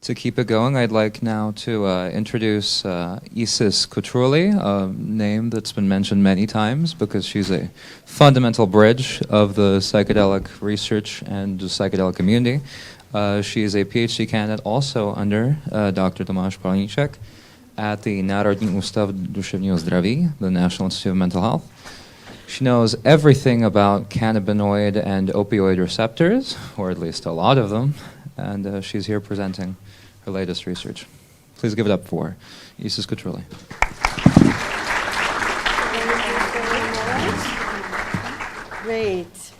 To keep it going, I'd like now to introduce Isis Kutruli, a name that's been mentioned many times because she's a fundamental bridge of the psychedelic research and the psychedelic community. She is a PhD candidate also under Dr. Tomáš Palníček at the Národní ústav duševního zdraví, the National Institute of Mental Health. She knows everything about cannabinoid and opioid receptors, or at least a lot of them, and she's here presenting her latest research. Please give it up for Isis Kutruli. Great.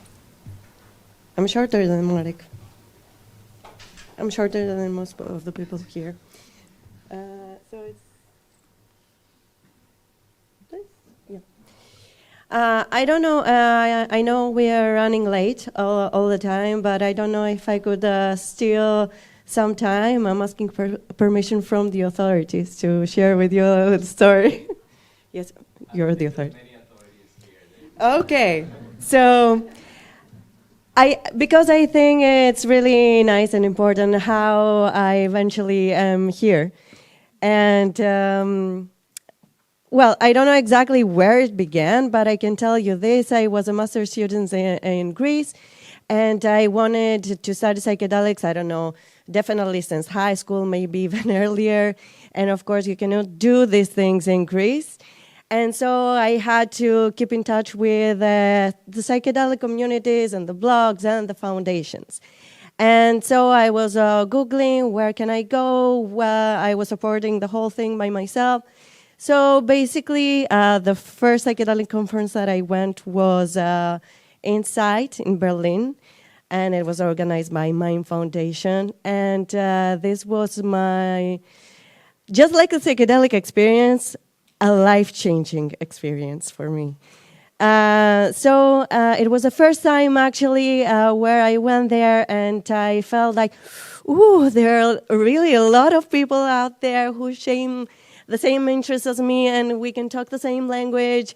I'm shorter than Marek. I'm shorter than most of the people here. So it's this? Yeah. I don't know. I know we are running late all the time, but I don't know if I could steal some time. I'm asking permission from the authorities to share with you the story. Yes, you're the authority. Many authorities here. Okay, so because I think it's really nice and important how I eventually am here. And, well, I don't know exactly where it began, but I can tell you this. I was a master's student in Greece, and I wanted to study psychedelics, I don't know, definitely since high school, maybe even earlier. And, of course, you cannot do these things in Greece. And so I had to keep in touch with the psychedelic communities and the blogs and the foundations. And so I was Googling, where can I go? I was supporting the whole thing by myself. So basically, the first psychedelic conference that I went was Insight in Berlin, and it was organized by MIND Foundation. And this was just like a psychedelic experience, a life-changing experience for me. So it was the first time actually where I went there, and I felt like, ooh, there are really a lot of people out there who share the same interests as me, and we can talk the same language,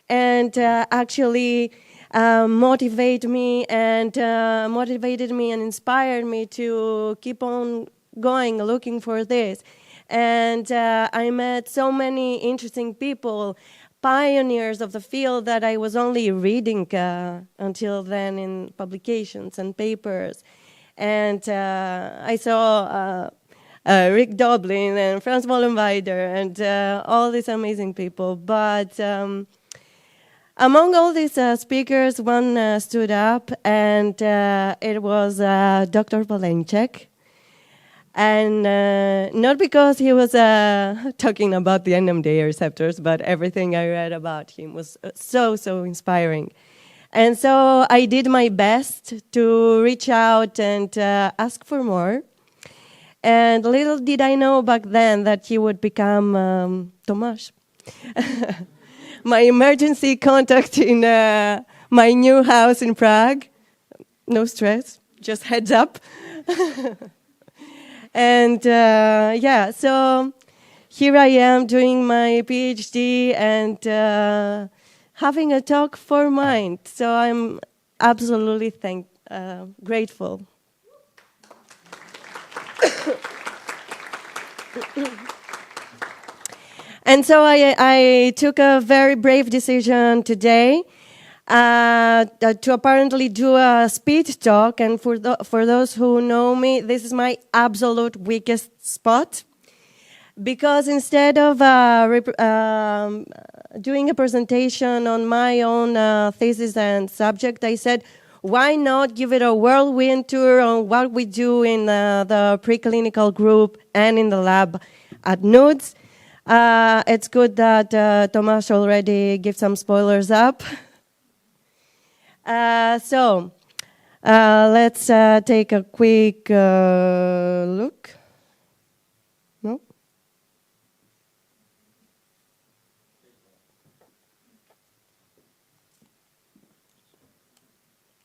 and actually motivated me and inspired me to keep on going, looking for this. And I met so many interesting people, pioneers of the field that I was only reading until then in publications and papers. And I saw Rick Doblin and Franz Wollenweider and all these amazing people. But among all these speakers, one stood up, and it was Dr. Palníček. And not because he was talking about the NMDA receptors, but everything I read about him was so inspiring. And so I did my best to reach out and ask for more. And little did I know back then that he would become Tomáš, my emergency contact in my new house in Prague. No stress, just heads up. And so here I am doing my PhD and having a talk for MIND. So I'm absolutely grateful. And so I took a very brave decision today to apparently do a speed talk, and for those who know me, this is my absolute weakest spot, because instead of doing a presentation on my own thesis and subject, I said, why not give it a whirlwind tour on what we do in the preclinical group and in the lab at NUDZ. It's good that Tomáš already gave some spoilers up. So let's take a quick look. No?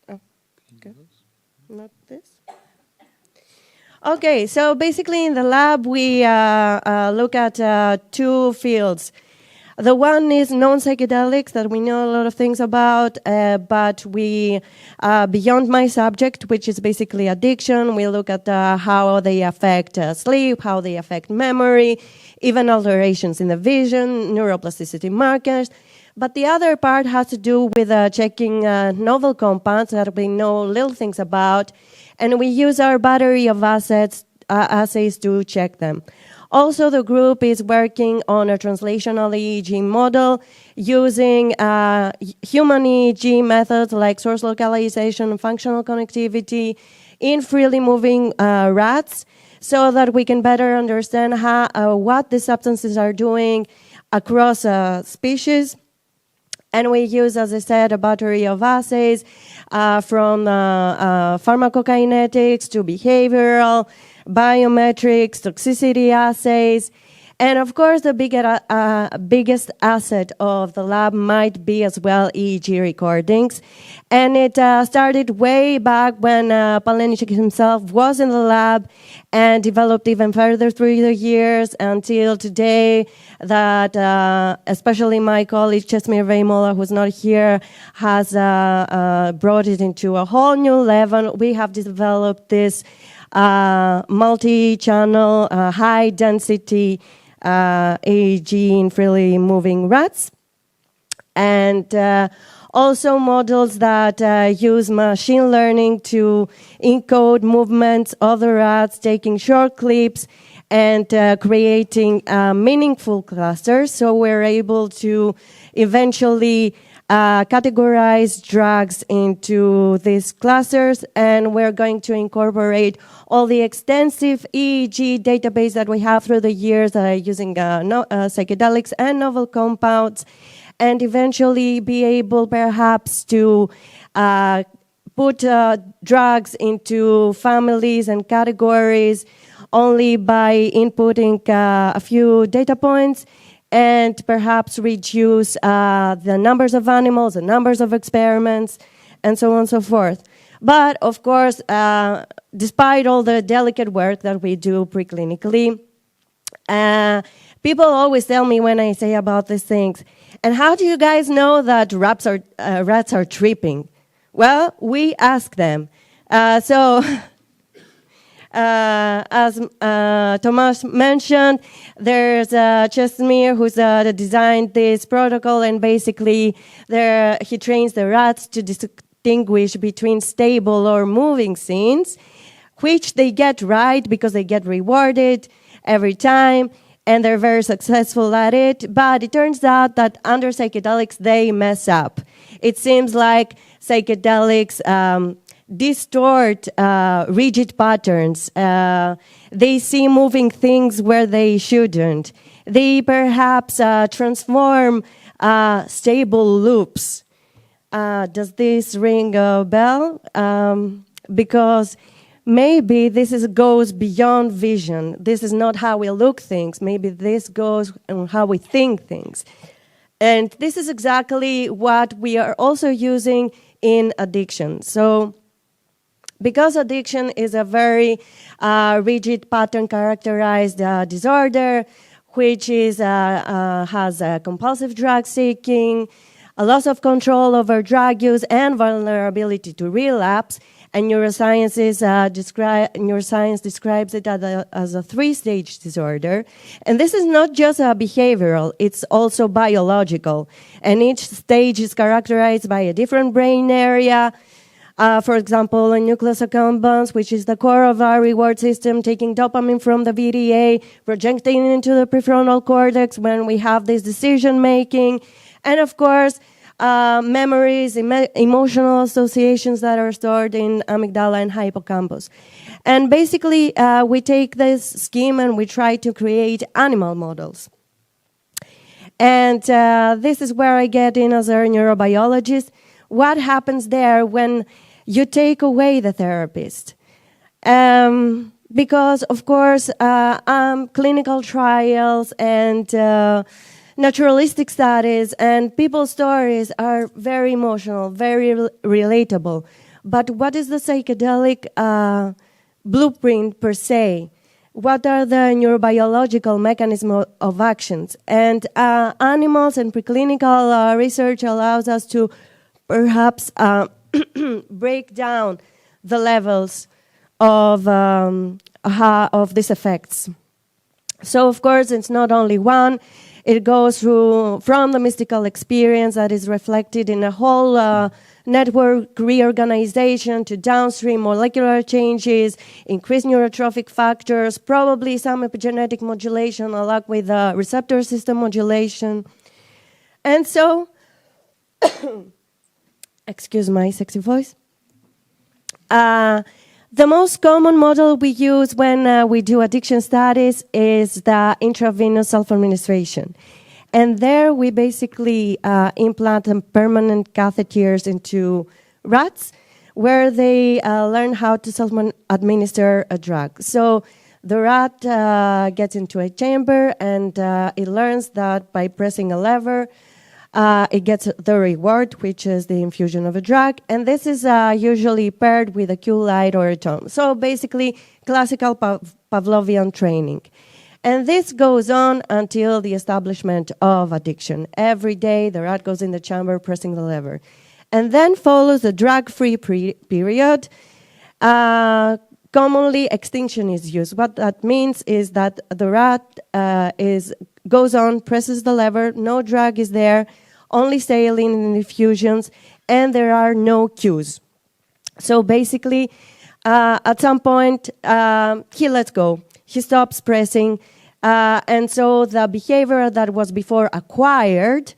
Oh, okay. Not this? Okay, so basically in the lab we look at two fields. The one is non-psychedelics that we know a lot of things about, but we, beyond my subject, which is basically addiction, we look at how they affect sleep, how they affect memory, even alterations in the vision, neuroplasticity markers. But the other part has to do with checking novel compounds that we know little things about, and we use our battery of assays to check them. Also, the group is working on a translational EEG model using human EEG methods like source localization and functional connectivity in freely moving rats so that we can better understand what the substances are doing across species. And we use, as I said, a battery of assays from pharmacokinetics to behavioral, biometrics, toxicity assays. And of course, the biggest asset of the lab might be as well EEG recordings. And it started way back when Palenichik himself was in the lab and developed even further through the years until today that especially my colleague Česmír Vejmola, who's not here, has brought it into a whole new level. We have developed this multi-channel, high-density EEG in freely moving rats, and also models that use machine learning to encode movements of the rats, taking short clips and creating meaningful clusters. So we're able to eventually categorize drugs into these clusters, and we're going to incorporate all the extensive EEG database that we have through the years using psychedelics and novel compounds, and eventually be able perhaps to put drugs into families and categories only by inputting a few data points, and perhaps reduce the numbers of animals, the numbers of experiments, and so on and so forth. But, of course, despite all the delicate work that we do preclinically, people always tell me when I say about these things, and how do you guys know that rats are tripping? Well, we ask them. As Tomas mentioned, there's Česmír who's designed this protocol, and basically he trains the rats to distinguish between stable or moving scenes, which they get right because they get rewarded every time, and they're very successful at it. But it turns out that under psychedelics, they mess up. It seems like psychedelics distort rigid patterns. They see moving things where they shouldn't. They perhaps transform stable loops. Does this ring a bell? Because maybe this goes beyond vision. This is not how we look things. Maybe this goes on how we think things. And this is exactly what we are also using in addiction. So, because addiction is a very rigid pattern characterized disorder, which is has compulsive drug seeking, a loss of control over drug use, and vulnerability to relapse. And neuroscience describes it as a three-stage disorder. And this is not just behavioral, it's also biological. And each stage is characterized by a different brain area. For example, in nucleus accumbens, which is the core of our reward system, taking dopamine from the VDA, projecting it into the prefrontal cortex when we have this decision-making. And of course, memories, emotional associations that are stored in amygdala and hippocampus. And basically, we take this scheme and we try to create animal models. And this is where I get in as a neurobiologist. What happens there when you take away the therapist? Because, of course, clinical trials and naturalistic studies and people's stories are very emotional, very relatable. But what is the psychedelic blueprint per se? what are the neurobiological mechanisms of actions. And animals and preclinical research allows us to perhaps break down the levels of these effects. So, of course, it's not only one. It goes through from the mystical experience that is reflected in a whole network reorganization to downstream molecular changes, increased neurotrophic factors, probably some epigenetic modulation along with receptor system modulation. And so, excuse my sexy voice. The most common model we use when we do addiction studies is the intravenous self-administration. And there we basically implant permanent catheters into rats where they learn how to self-administer a drug. So the rat gets into a chamber and it learns that by pressing a lever, it gets the reward, which is the infusion of a drug. And this is usually paired with a cue light or a tone. So basically, classical Pavlovian training. And this goes on until the establishment of addiction. Every day, the rat goes in the chamber pressing the lever. And then follows the drug-free period. Commonly, extinction is used. What that means is that the rat goes on, presses the lever, no drug is there, only saline and infusions, and there are no cues. So basically, at some point, he lets go. He stops pressing, and so the behavior that was before acquired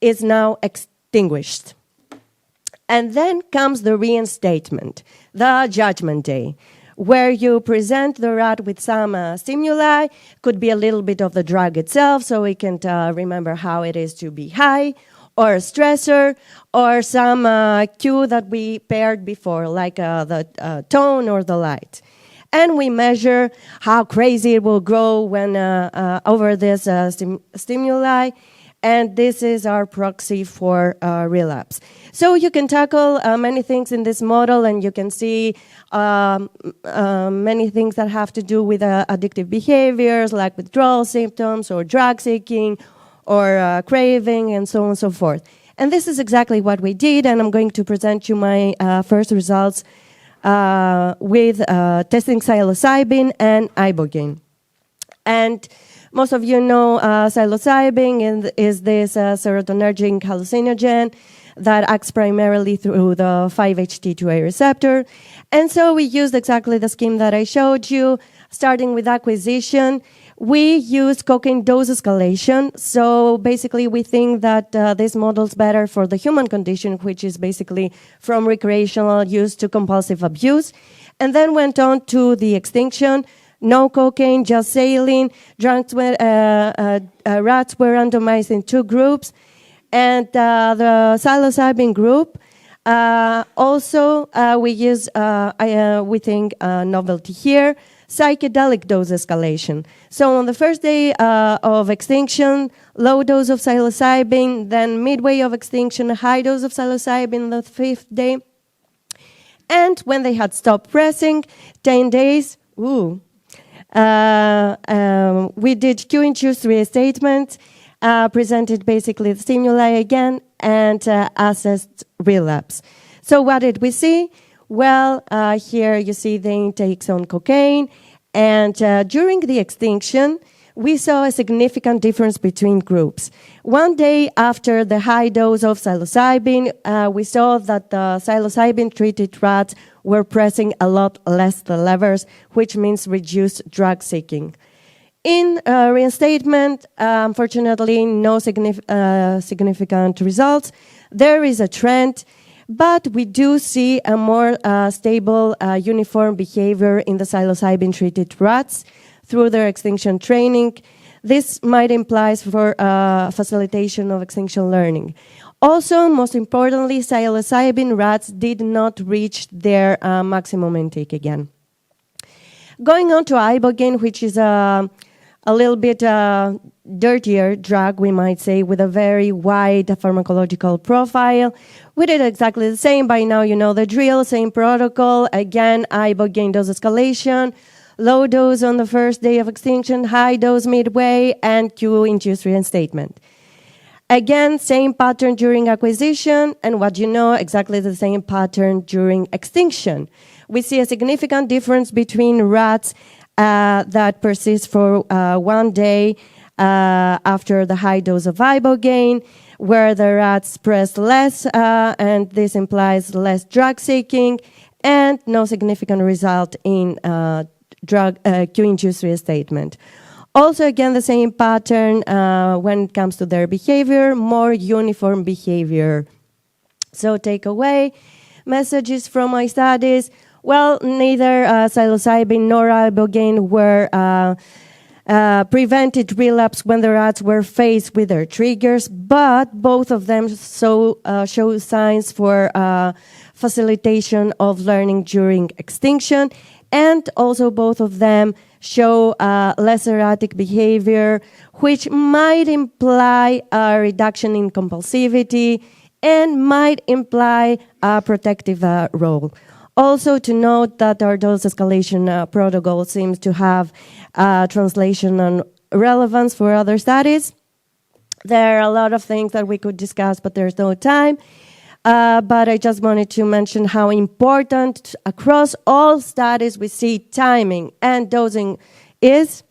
is now extinguished. And then comes the reinstatement, the judgment day, where you present the rat with some stimuli, could be a little bit of the drug itself, so we can remember how it is to be high, or a stressor, or some cue that we paired before, like the tone or the light. And we measure how crazy it will grow when over this stimuli, and this is our proxy for relapse. So you can tackle many things in this model, and you can see many things that have to do with addictive behaviors, like withdrawal symptoms, or drug seeking, or craving, and so on and so forth. And this is exactly what we did, and I'm going to present you my first results with testing psilocybin and ibogaine. And most of you know psilocybin is this serotonergic hallucinogen that acts primarily through the 5-HT2A receptor. And so we used exactly the scheme that I showed you, starting with acquisition. We used cocaine dose escalation. So basically we think that this model's better for the human condition, which is basically from recreational use to compulsive abuse. And then went on to the extinction. No cocaine, just saline. Rats were randomized in 2 groups. And the psilocybin group, also we use, we think, novelty here, psychedelic dose escalation. So on the first day of extinction, low dose of psilocybin, then midway of extinction, a high dose of psilocybin the 5th day. And when they had stopped pressing, 10 days, we did cue-induced reinstatement, presented basically the stimuli again, and assessed relapse. So what did we see? Well, here you see the intakes on cocaine, and during the extinction, we saw a significant difference between groups. One day after the high dose of psilocybin, we saw that the psilocybin-treated rats were pressing a lot less the levers, which means reduced drug seeking. In reinstatement, unfortunately, no significant results. There is a trend, but we do see a more stable, uniform behavior in the psilocybin-treated rats through their extinction training. This might imply for facilitation of extinction learning. Also, most importantly, psilocybin rats did not reach their maximum intake again. Going on to ibogaine, which is a little bit dirtier drug, we might say, with a very wide pharmacological profile. We did exactly the same. By now you know the drill, same protocol. Again, ibogaine dose escalation, low dose on the first day of extinction, high dose midway, and Q-induced reinstatement. Again, same pattern during acquisition, and what you know, exactly the same pattern during extinction. We see a significant difference between rats that persist for 1 day after the high dose of ibogaine, where the rats press less, and this implies less drug seeking, and no significant result in Q-induced reinstatement. Also, again, the same pattern when it comes to their behavior, more uniform behavior. So takeaway messages from my studies. Well, neither psilocybin nor ibogaine were prevented relapse when the rats were faced with their triggers, but both of them show signs for facilitation of learning during extinction, and also both of them show less erratic behavior, which might imply a reduction in compulsivity and might imply a protective role. Also to note that our dose escalation protocol seems to have translational relevance for other studies. There are a lot of things that we could discuss, but there's no time. But I just wanted to mention how important across all studies we see timing and dosing is,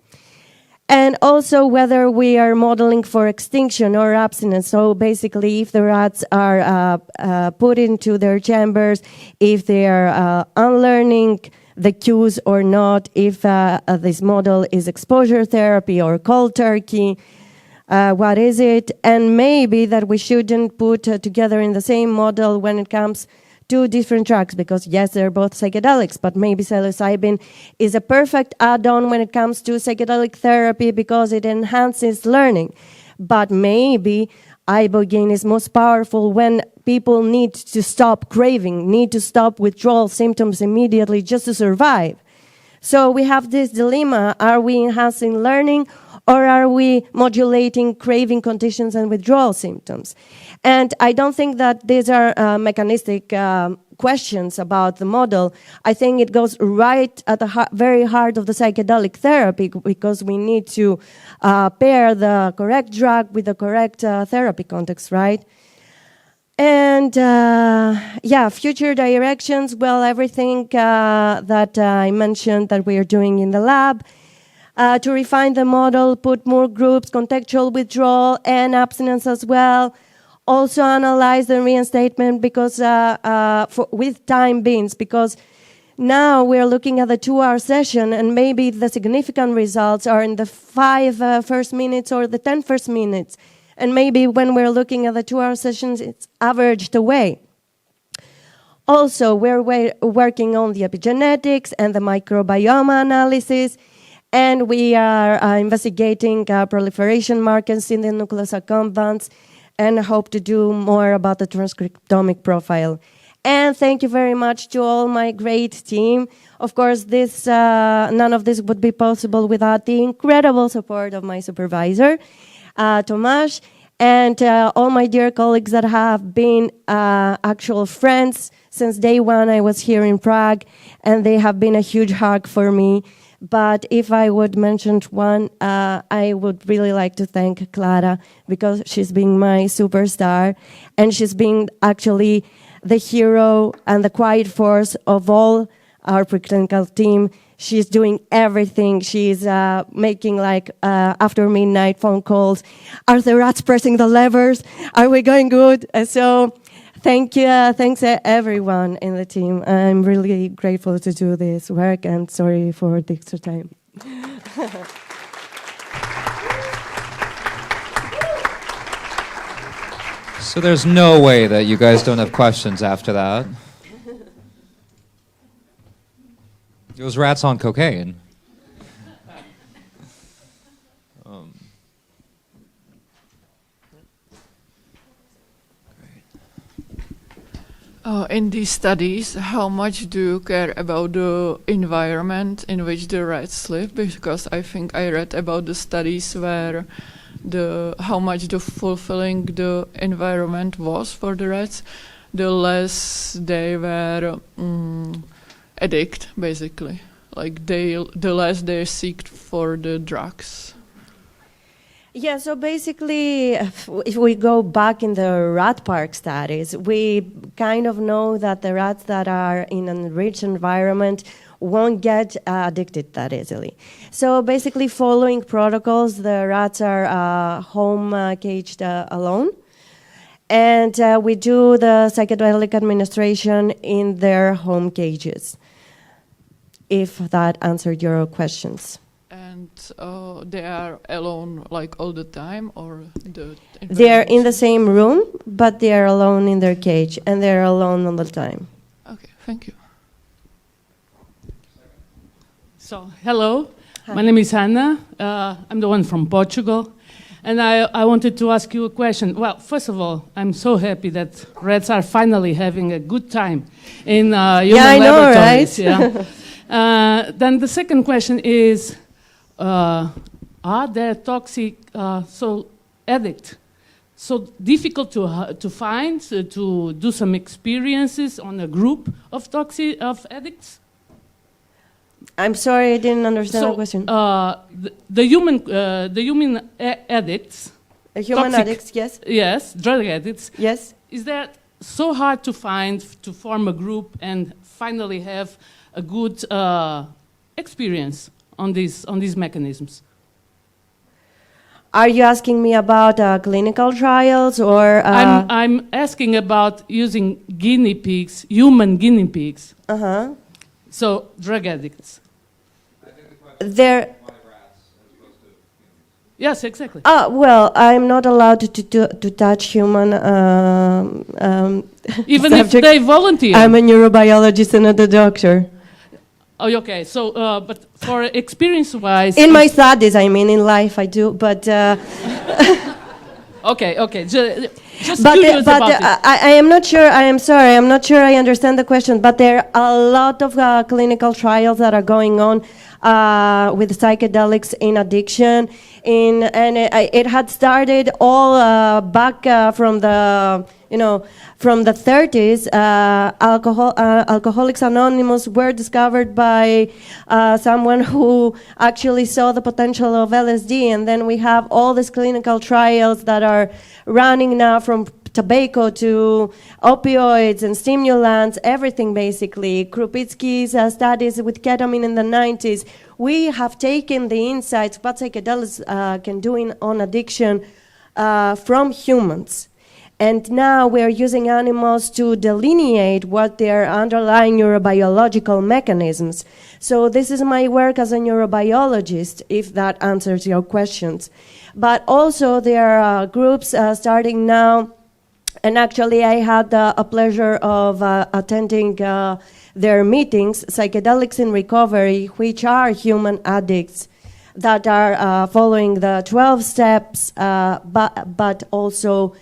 and also whether we are modeling for extinction or abstinence. So basically, if the rats are put into their chambers, if they are unlearning the cues or not, if this model is exposure therapy or cold turkey, what is it? And maybe that we shouldn't put together in the same model when it comes to different drugs, because yes, they're both psychedelics, but maybe psilocybin is a perfect add-on when it comes to psychedelic therapy because it enhances learning. But maybe ibogaine is most powerful when people need to stop craving, need to stop withdrawal symptoms immediately just to survive. So we have this dilemma: are we enhancing learning, or are we modulating craving conditions and withdrawal symptoms? And I don't think that these are mechanistic questions about the model. I think it goes right at the very heart of the psychedelic therapy, because we need to pair the correct drug with the correct therapy context, right? And future directions, well, everything that I mentioned that we are doing in the lab, to refine the model, put more groups, contextual withdrawal, and abstinence as well. Also analyze the reinstatement because with time beans, because now we're looking at the 2-hour session, and maybe the significant results are in the 5 first minutes or the 10 first minutes. And maybe when we're looking at the 2-hour sessions, it's averaged away. Also, we're working on the epigenetics and the microbiome analysis, and we are investigating proliferation markers in the nucleoside compounds, and hope to do more about the transcriptomic profile. And thank you very much to all my great team. Of course, none of this would be possible without the incredible support of my supervisor, Tomasz, and all my dear colleagues that have been actual friends since day one I was here in Prague, and they have been a huge hug for me. But if I would mention one, I would really like to thank Clara, because she's been my superstar, and she's been actually the hero and the quiet force of all our preclinical team. She's doing everything. She's making after midnight phone calls. Are the rats pressing the levers? Are we going good? So thank you. Thanks everyone in the team. I'm really grateful to do this work, and sorry for the extra time. So there's no way that you guys don't have questions after that. It was rats on cocaine. In these studies, how much do you care about the environment in which the rats live? Because I think I read about the studies where how much the fulfilling the environment was for the rats, the less they were addict, basically. like the less they seek for the drugs. Yeah, so basically, if we go back in the rat park studies, we kind of know that the rats that are in an enriched environment won't get addicted that easily. So basically, following protocols, the rats are home caged alone. And we do the psychedelic administration in their home cages, if that answered your questions. And they are alone like all the time, or they're in the same room, but they are alone in their cage, and they're alone all the time. Okay, thank you. So, hello, Hi. My name is Anna. I'm the one from Portugal. And I wanted to ask you a question. Well, first of all, I'm so happy that rats are finally having a good time in human laboratories. Know, right? Yeah. Then the second question is, are there toxic addicts? So difficult to find, to do some experiences on a group of addicts? I'm sorry, I didn't understand the question. The human addicts. Human toxic, addicts, yes. Yes, drug addicts. Yes. Is that so hard to find, to form a group and finally have a good experience on these mechanisms? Are you asking me about clinical trials, or? I'm asking about using guinea pigs, human guinea pigs. Uh-huh. So drug addicts. They're. Yes, exactly. Well, I'm not allowed to touch human. Even subject. if they volunteer. I'm a neurobiologist and not a doctor. Oh, okay. So, but for experience-wise, in my studies, I mean, in life, I do, but. Okay. Just but curious about it. I am not sure. I am sorry. I'm not sure I understand the question. But there are a lot of clinical trials that are going on with psychedelics in addiction. It had started all back from the from the 30s. Alcoholics Anonymous were discovered by someone who actually saw the potential of LSD, and then we have all these clinical trials that are running now, from tobacco to opioids and stimulants, everything basically. Krupitsky's studies with ketamine in the 90s. We have taken the insights what psychedelics can do on addiction from humans. And now we're using animals to delineate what their underlying neurobiological mechanisms. So this is my work as a neurobiologist, if that answers your questions. But also there are groups starting now, and actually I had a pleasure of attending their meetings, Psychedelics in Recovery, which are human addicts that are following the 12 steps, but also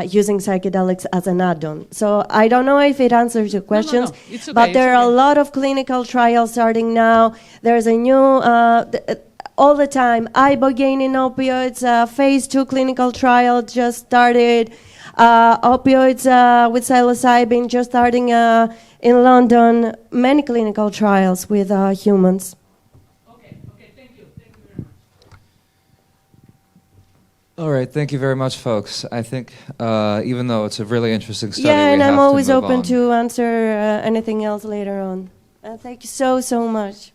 using psychedelics as an add-on. So I don't know if it answers your questions, No. It's okay, but there are a lot of clinical trials starting now. There's a new, all the time, ibogaine in opioids, phase 2 clinical trial just started. Opioids with psilocybin just starting in London. Many clinical trials with humans. Okay, thank you very much. All right, thank you very much, folks. I think even though it's a really interesting study, Yeah, we and have I'm to always move open on. to answer anything else later on. Thank you so much.